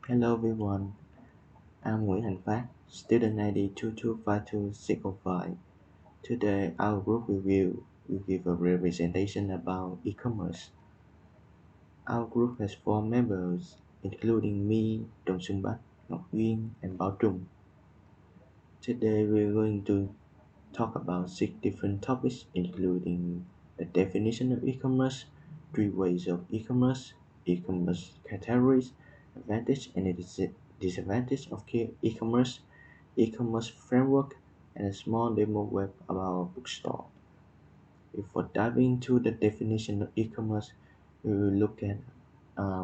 Hello everyone, I'm Nguyễn Thành Phát, student ID 2252605. Today our group review will give a representation about e-commerce. Our group has 4 members, including me, Đồng Xuân Bắc, Ngọc Duyên, and Bảo Trung. Today we're going to talk about 6 different topics, including the definition of e-commerce, 3 ways of e-commerce categories, advantage and disadvantage of e-commerce, e-commerce framework, and a small demo web about our bookstore. Before diving into the definition of e-commerce, we will look at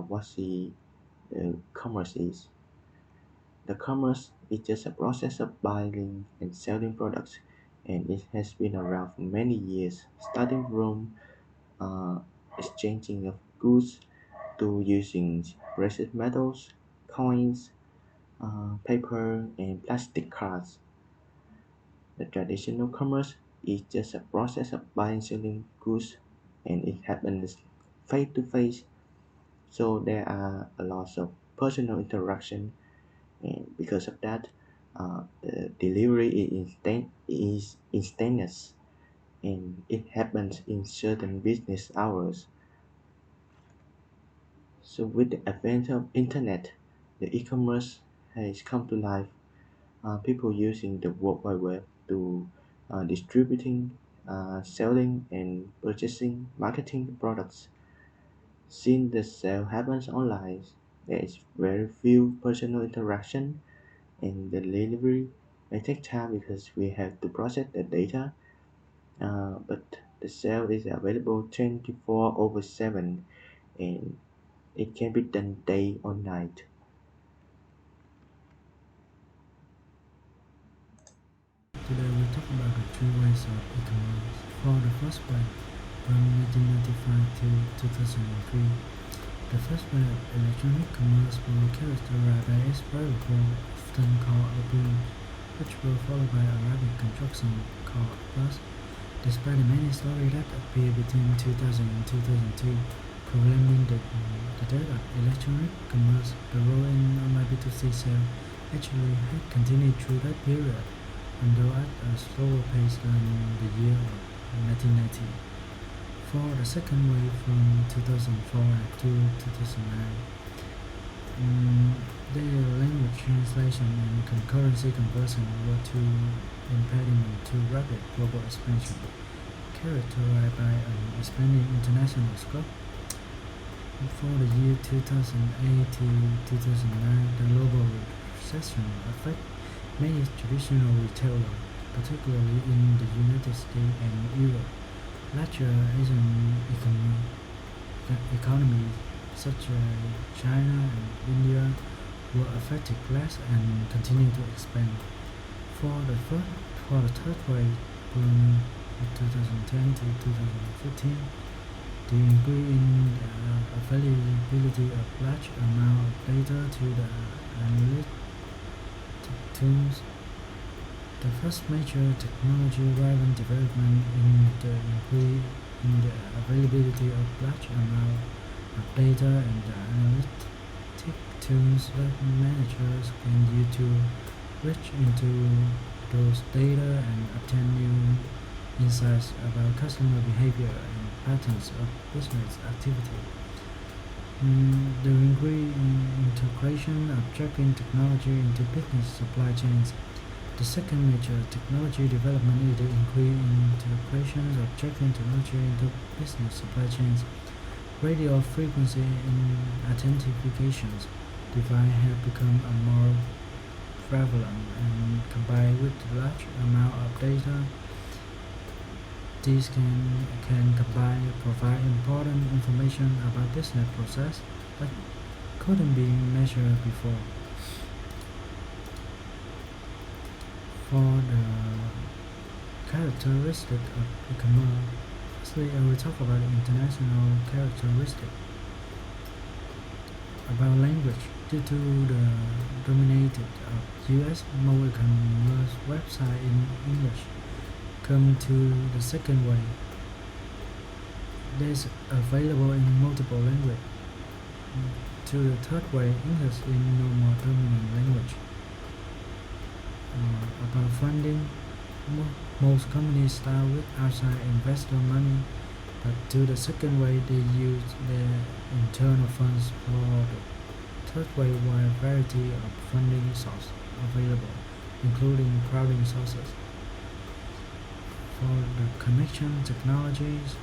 what the commerce is. The commerce is just a process of buying and selling products, and it has been around for many years, starting from uh, exchanging of goods to using precious metals, coins, paper, and plastic cards. The traditional commerce is just a process of buying and selling goods, and it happens face to face, so there are a lot of personal interaction, and because of that, the delivery is instantaneous, and it happens in certain business hours. So with the advent of internet, the e-commerce has come to life. People using the World Wide Web to distributing, selling, and purchasing, marketing products. Since the sale happens online, there is very few personal interaction, and the delivery may take time because we have to process the data. But the sale is available 24 over 7, and it can be done day or night. Today we talk about the 3 ways of e-commerce. For the first way, from 1995 to 2003, the first way of electronic commerce was characterized by its vertical, often called open, which were followed by Arabic construction called plus. Despite the many stories that appeared between 2000 and 2002, proclaiming the death of electronic commerce, the role in online B2C sale actually had continued through that period, although at a slower pace than the year of 1990. For the second wave from 2004 to 2009, the language translation and concurrency conversion were two impediments to rapid global expansion, characterized by an expanding international scope. For the year 2008 to 2009, the global recession affected many traditional retailers, particularly in the United States and Europe. Larger Asian economies such as China and India were affected less and continue to expand. For the third wave from 2010 to 2015, the increase in the availability of large amount of data to the analytic tools, the first major technology-driven development in the increase in the availability of large amount of data and the analytic tools that managers can use to reach into those data and obtain new insights about customer behavior and patterns of business activity. The increase in integration of tracking technology into business supply chains. The second major technology development is the increase in integration of tracking technology into business supply chains. Radio frequency and identifications device have become a more prevalent and combined with large amount of data. These can combine provide important information about business process that couldn't be measured before. For the characteristic of e-commerce, firstly I will talk about the international characteristic. About language, due to the dominated of US mobile commerce website in English, come to the second way. This available in multiple languages. to the third way, English is no more dominant language. About funding, most companies start with outside investor money, but to the second way, they use their internal funds. For the third way, wide variety of funding sources available, including crowding sources. For the connection technologies,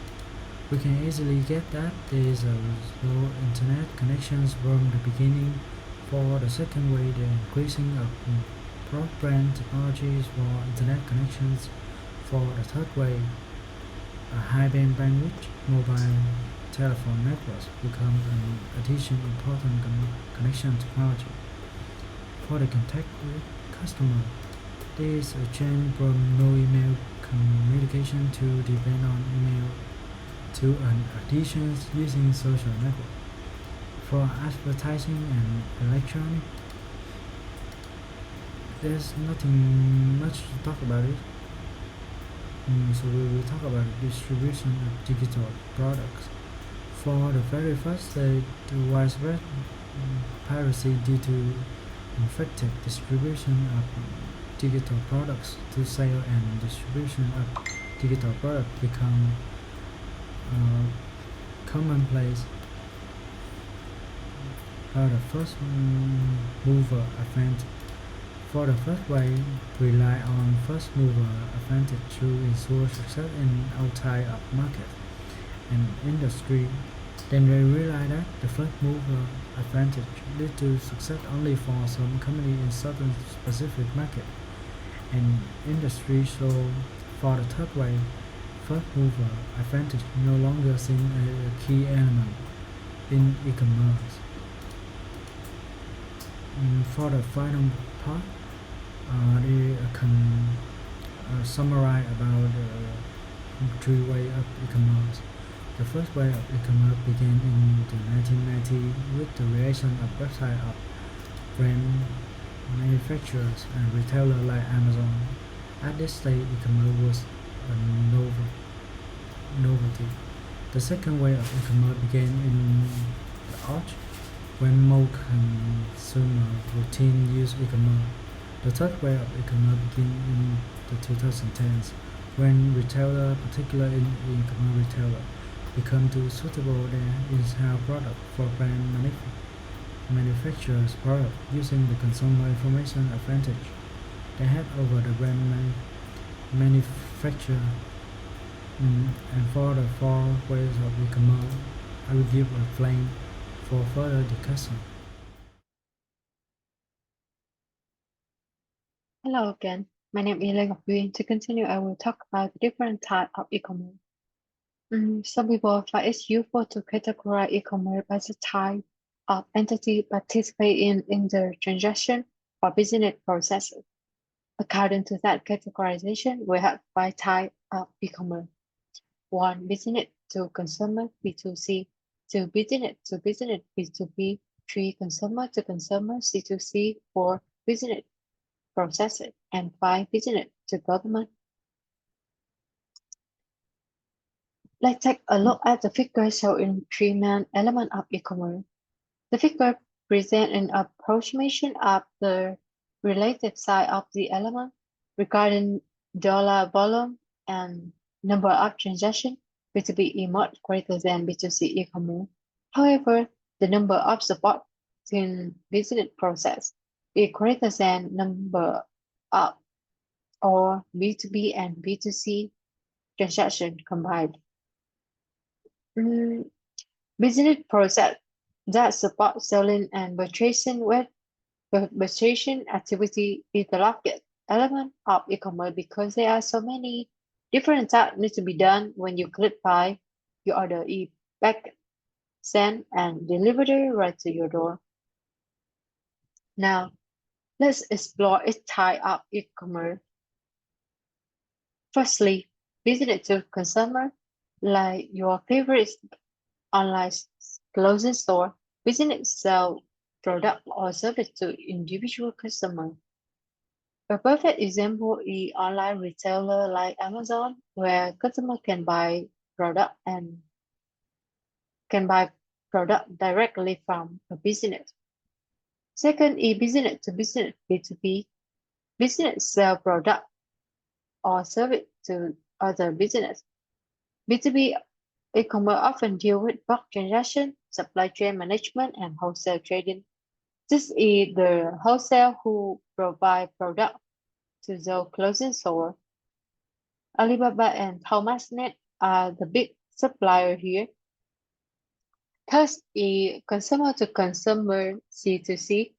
we can easily get that there is a slow internet connections from the beginning. For the second way, the increasing of broadband technologies for internet connections. For the third way, a high bandwidth mobile telephone networks become an additional important connection technology. For the contact with customer, there is a change from no email communication to depend on email to an addition using social network. For advertising and electronic, there's nothing much to talk about it. So we will talk about the distribution of digital products. For the very first, the widespread piracy due to effective distribution of digital products to sale and distribution of digital products become commonplace. For the first mover advantage. For the first way, rely on first mover advantage to ensure success in outside of market and industry. Then they realize that the first mover advantage leads to success only for some company in certain specific market and industry. So for the third way, first mover advantage no longer seems a key element in e-commerce. For the final part, they can summarize about the three ways of e-commerce. The first way of e-commerce began in the 1990s with the creation of websites of brand manufacturers and retailers like Amazon. At this stage, e-commerce was a novelty. The second way of e-commerce began in the arch when most consumers routinely use e-commerce. The third way of e-commerce began in the 2010s when retailers, particularly e-commerce retailers, become too suitable their in-house product for brand manufacturers' product using the consumer information advantage they have over the brand manufacturer. And for the four ways of e-commerce, I will give a plan for further discussion. Hello again, my name is Lê Ngọc Duyên. To continue, I will talk about the different types of e-commerce. Some people find it useful to categorize e-commerce by the type of entity participating in the transaction or business processes. According to that categorization, we have five types of e-commerce. 1. Business to consumer, B2C. 2. Business to business, B2B. 3. Consumer to consumer, C2C. 4. Business processes. And 5. Business to government. Let's take a look at the figure showing three main elements of e-commerce. The figure presents an approximation of the relative size of the element regarding dollar volume and number of transactions. B2B is much greater than B2C e-commerce. However, the number of support in business process is greater than number of or B2B and B2C transactions combined. Business process that support selling and purchasing activity is the largest element of e-commerce because there are so many different tasks need to be done when you click buy, you order e-packet, send and delivery right to your door. Now, let's explore each type of e-commerce. Firstly, business to consumer, like your favorite online clothing store, business sell product or service to individual customers. A perfect example is online retailer like Amazon, where customers can buy product and can buy product directly from a business. Second is business to business B2B. Business sell product or service to other business. B2B e-commerce often deal with bulk transaction, supply chain management, and wholesale trading. This is the wholesale who provide product to the closing store. Alibaba and Thomasnet are the big supplier here. Third is consumer to consumer C2C.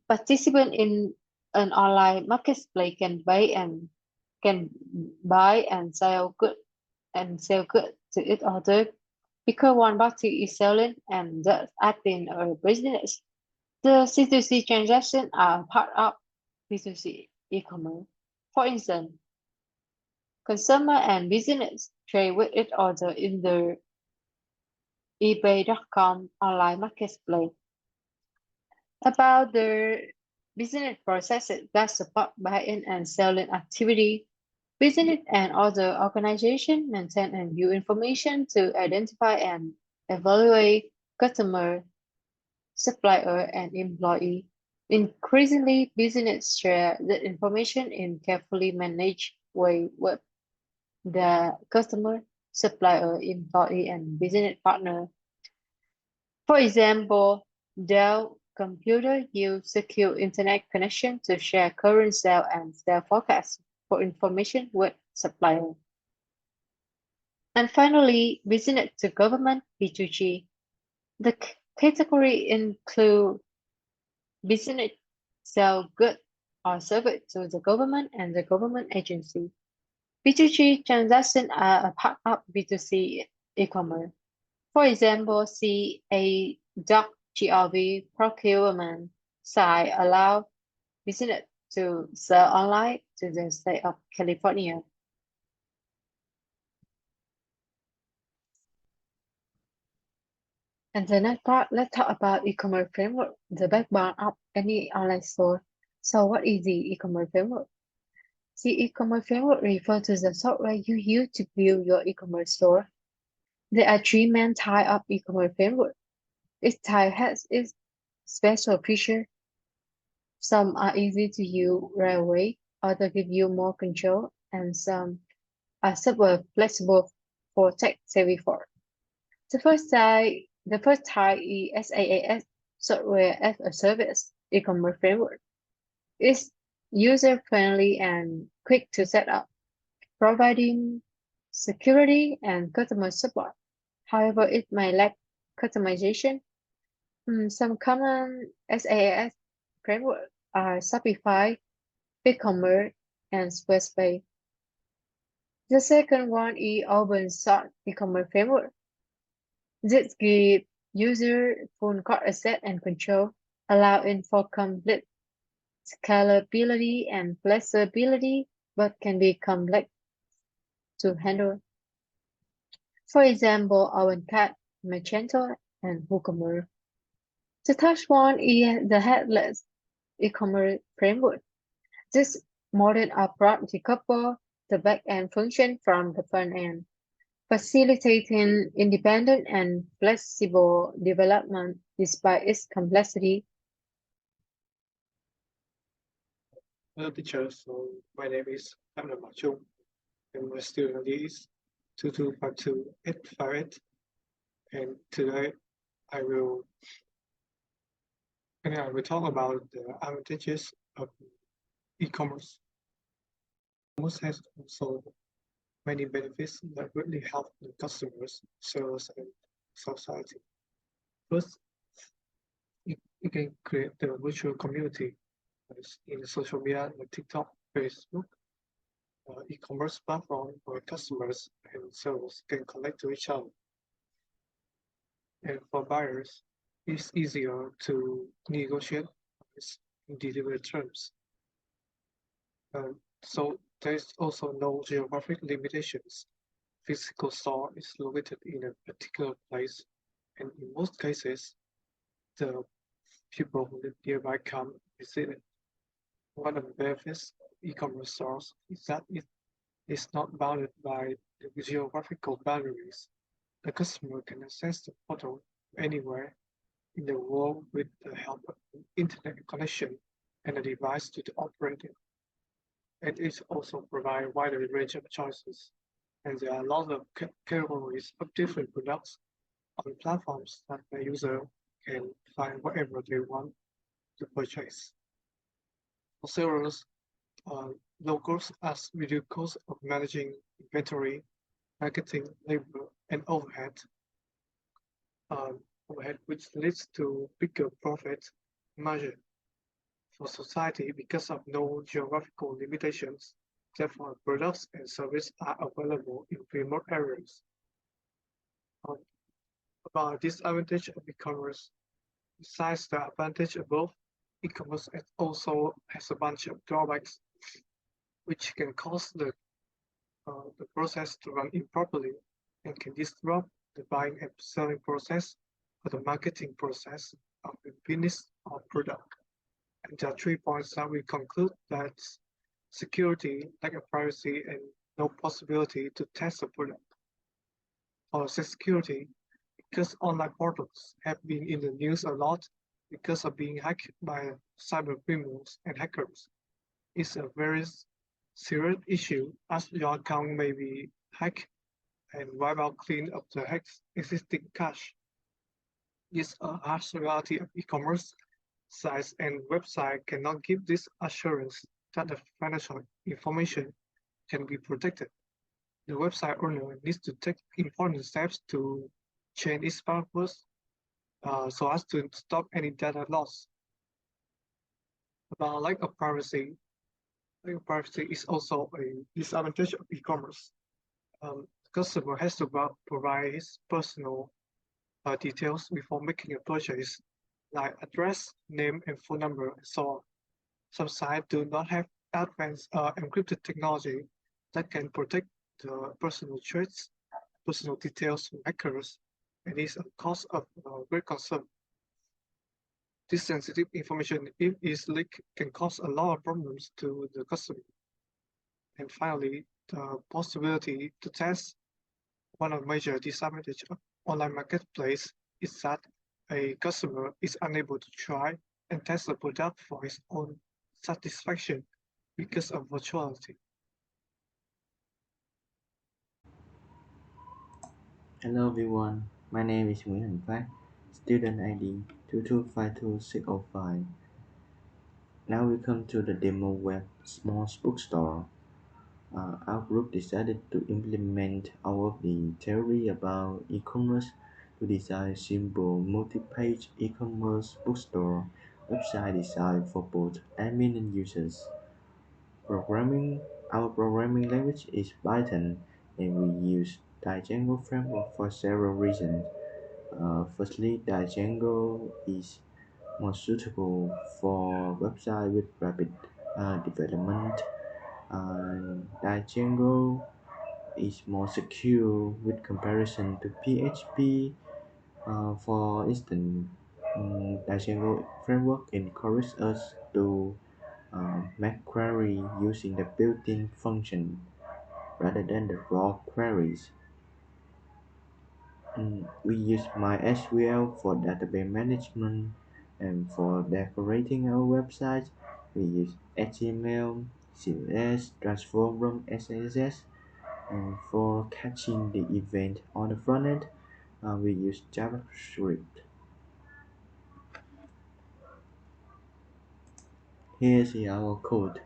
Participant in an online marketplace can buy and sell goods to each other because one party is selling and thus acting a business. The C2C transactions are part of B2C e-commerce. For instance, consumer and business trade with each other in the eBay.com online marketplace. About the business processes that support buying and selling activity, business and other organizations maintain and view information to identify and evaluate customer, supplier, and employee. Increasingly, business share the information in carefully managed way with the customer, supplier, employee, and business partner. For example, Dell Computer use secure internet connection to share current sale and sale forecasts for information with supplier. And finally, business to government B2G. The category include business sell goods or service to the government and the government agency. B2G transactions are a part of B2C e-commerce. For example, CA.gov procurement site allow business to sell online to the state of California. And the next part, let's talk about e-commerce framework, the backbone of any online store. So what is the e-commerce framework? The e-commerce framework refers to the software you use to build your e-commerce store. There are three main types of e-commerce framework. Each type has its special feature. Some are easy to use right away, others give you more control, and some are super flexible for tech-savvy folk. The first type is SaaS, Software as a Service e-commerce framework. It's user-friendly and quick to set up, providing security and customer support. However, it may lack customization. Some common SaaS frameworks are Shopify, BigCommerce, and Squarespace. The second one is open source e-commerce framework. This gives user full code access and control, allowing for complete scalability and flexibility, but can be complex to handle. For example, OpenCart, Magento, and WooCommerce. The third one is the headless e-commerce framework. This modern approach decouples the back-end function from the front-end, facilitating independent and flexible development despite its complexity. Hello, teacher. So my name is Amna Machung, and my student ID is 2252858. And today I will talk about the advantages of e-commerce. E-commerce has also many benefits that really help the customers, sellers, and society. First, it can create the virtual community in social media like TikTok, Facebook, e-commerce platform where customers and sellers can connect to each other. And for buyers, it's easier to negotiate delivery terms. So there's also no geographic limitations. Physical store is located in a particular place, and in most cases, the people who live nearby come visit it. One of the benefits of e-commerce stores is that it is not bounded by the geographical boundaries. The customer can access the portal anywhere in the world with the help of an internet connection and a device to operate it. And it also provides a wider range of choices. And there are lots of categories of different products on platforms that the user can find whatever they want to purchase. For sellers, low cost as reduced cost of managing inventory, marketing, labor, and overhead, which leads to bigger profit margin for society because of no geographical limitations. Therefore, products and services are available in remote areas. About disadvantage of e-commerce, besides the advantage above, e-commerce also has a bunch of drawbacks, which can cause the process to run improperly and can disrupt the buying and selling process or the marketing process of the business or product. And there are 3 points that we conclude that security, lack of privacy, and no possibility to test the product. For security, because online portals have been in the news a lot because of being hacked by cyber criminals and hackers. It's a very serious issue as your account may be hacked and wipe out clean up the hacked existing cache. It's a harsh reality of e-commerce. Sites and websites cannot give this assurance that the financial information can be protected. The website owner needs to take important steps to change its passwords so as to stop any data loss. About lack of privacy is also a disadvantage of e-commerce. The customer has to provide his personal details before making a purchase, like address, name, and phone number, and so on. Some sites do not have advanced encrypted technology that can protect the personal details from hackers, and is a cause of great concern. This sensitive information, if is leaked, can cause a lot of problems to the customer. And finally, the possibility to test. One of the major disadvantages of online marketplace is that a customer is unable to try and test the product for his own satisfaction because of virtuality. Hello everyone, my name is Nguyễn Hành Phát, student ID 2252605. Now we come to the demo web small bookstore. Our group decided to implement all of the theory about e-commerce to design simple multi-page e-commerce bookstore website designed for both admin and users. Our programming language is Python, and we use Django framework for several reasons. Firstly, Django is more suitable for websites with rapid development. Django is more secure with comparison to PHP. For instance, Django framework encourages us to make query using the built-in function rather than the raw queries. We use MySQL for database management, and for decorating our website, we use HTML, CSS, transform from XSS, and for catching the event on the front end, we use JavaScript. Here's our code.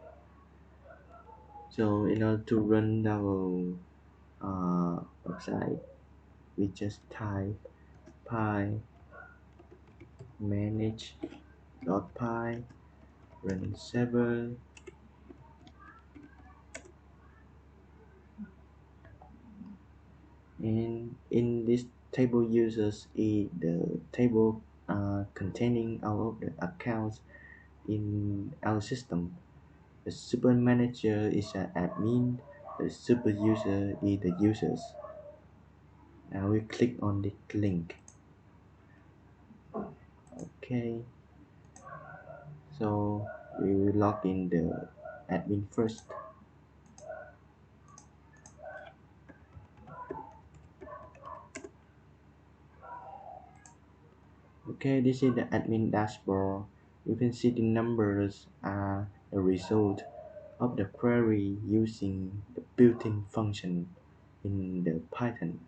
So in order to run our website, we just type py manage.py run server, and in this table users is the table containing all of the accounts in our system. The super manager is an admin, the super user is the users. Now we click on the link. Okay, so we will log in the admin first. Okay, this is the admin dashboard. You can see the numbers are the result of the query using the built-in function in the Python,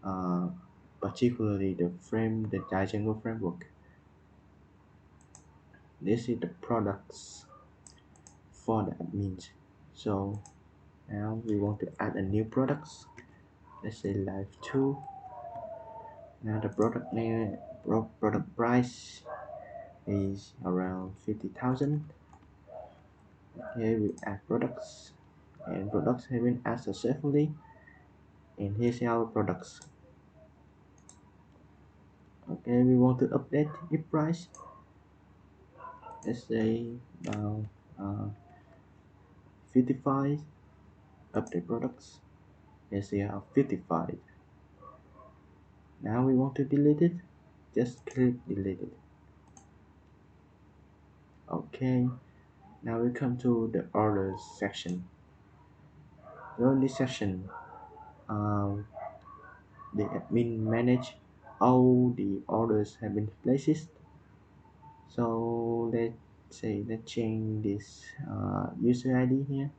uh, particularly the Django framework. This is the products for the admins. So now we want to add a new products. Let's say live 2. Now the product name, product price is around 50,000. Here we add products, and products have been added successfully. And here's our products. Okay, we want to update the price. Let's say about 55. Update products. Let's say 55. Now we want to delete it. Just click delete it. Okay. Now we come to the orders section. So in this section, the admin manage all the orders have been placed. So let's change this user ID here.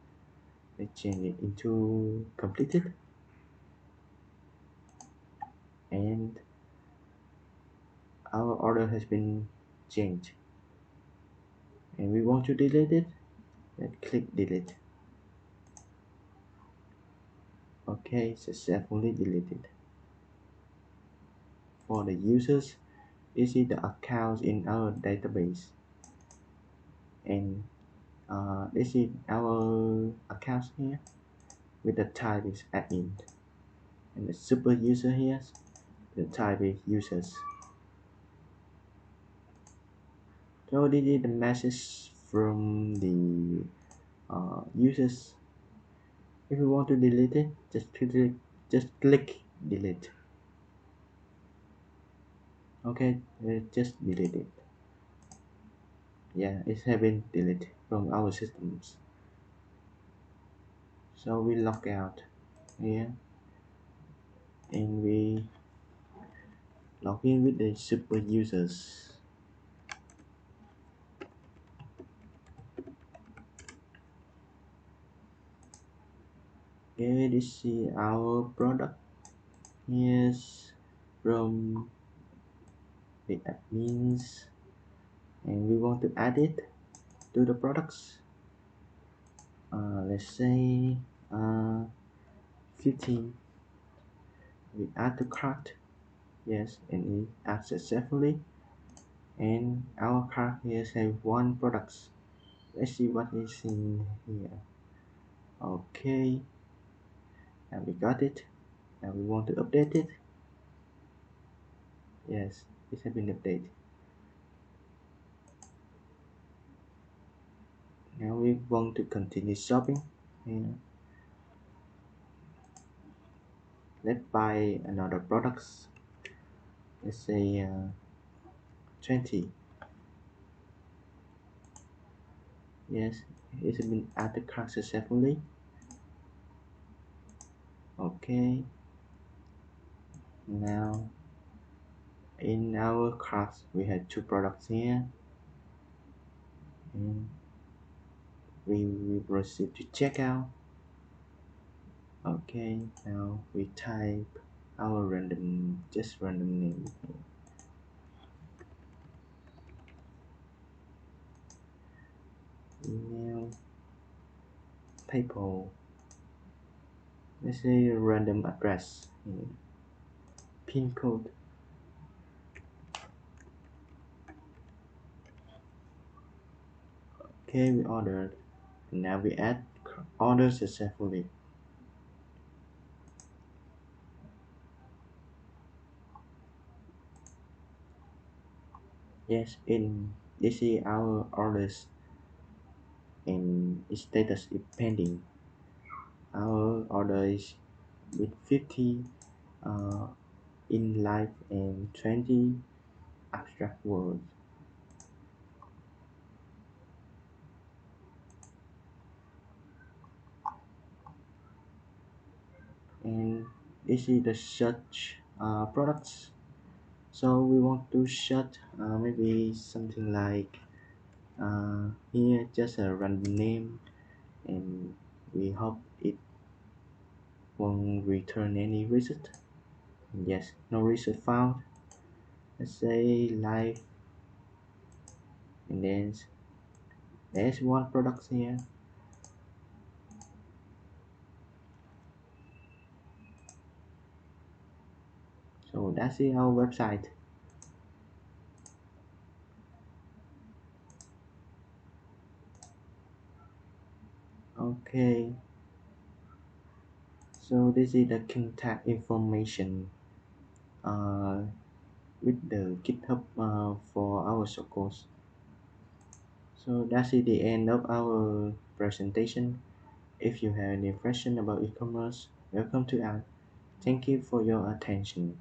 Let's change it into completed, and our order has been changed. And we want to delete it. Let's click delete. Okay, successfully deleted. For the users, this is the accounts in our database, and this is our accounts here with the type is admin, and the super user here, the type is users. So this is the message from the users. If you want to delete it, just click delete. Okay, just delete it. Yeah, it has been deleted from our systems. So we log out here, and we log in with the super users. Okay, this is our product. Yes, from the admins, and we want to add it to the products. Let's say 15. We add the cart. Yes, and it adds successfully. And our cart here has one products. Let's see what is in here. Okay, and we got it. Now we want to update it. Yes, it has been updated. Now we want to continue shopping. Yeah. Let's buy another products. Let's say 20. Yes, it has been added cart successfully. Okay. Now in our cart we have two products here, and we will proceed to checkout. Okay, now we type our random name here. Email, PayPal. Let's say a random address here. Pin code. Okay, we ordered. Now we add order successfully. Yes, in this is our orders, and its status is pending. Our order is with 50 in live and 20 abstract words. And this is the search products. So we want to shut maybe something like here just a random name, and we hope it won't return any result. Yes, no result found. Let's say live, and then there's one product here. So that's it, our website. Okay, so this is the contact information uh, with the GitHub for our circles. So that's it, the end of our presentation. If you have any question about e-commerce, welcome to us. Thank you for your attention.